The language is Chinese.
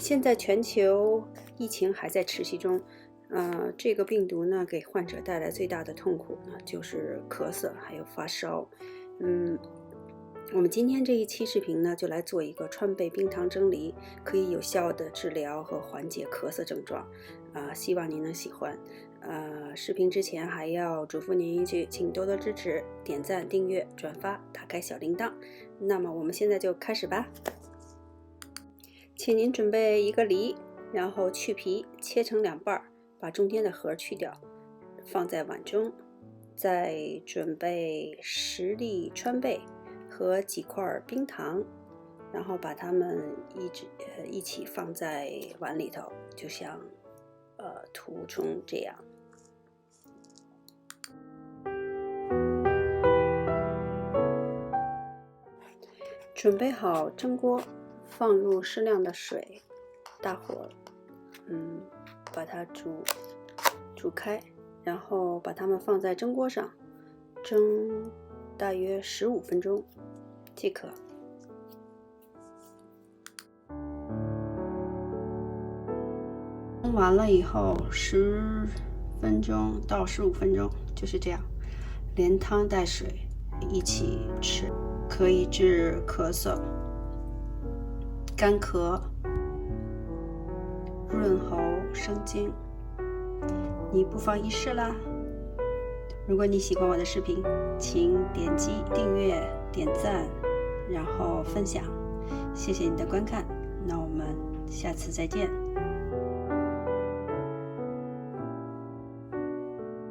现在全球疫情还在持续中，这个病毒呢给患者带来最大的痛苦呢就是咳嗽还有发烧。我们今天这一期视频呢就来做一个川贝冰糖蒸梨，可以有效的治疗和缓解咳嗽症状，希望您能喜欢。视频之前还要嘱咐您一句，请多多支持，点赞、订阅、转发，打开小铃铛。那么我们现在就开始吧。请您准备一个梨，然后去皮，切成2半，把中间的核去掉，放在碗中。再准备10粒川贝和几块冰糖，然后把它们一起放在碗里头，就像图中这样。准备好蒸锅，放入适量的水，大火把它煮开，然后把它们放在蒸锅上蒸大约15分钟即可。蒸完了以后10分钟到15分钟，就是这样，连汤带水一起吃，可以治咳嗽、干咳、润喉、生津，你不妨一试啦。如果你喜欢我的视频，请点击订阅、点赞，然后分享，谢谢你的观看，那我们下次再见。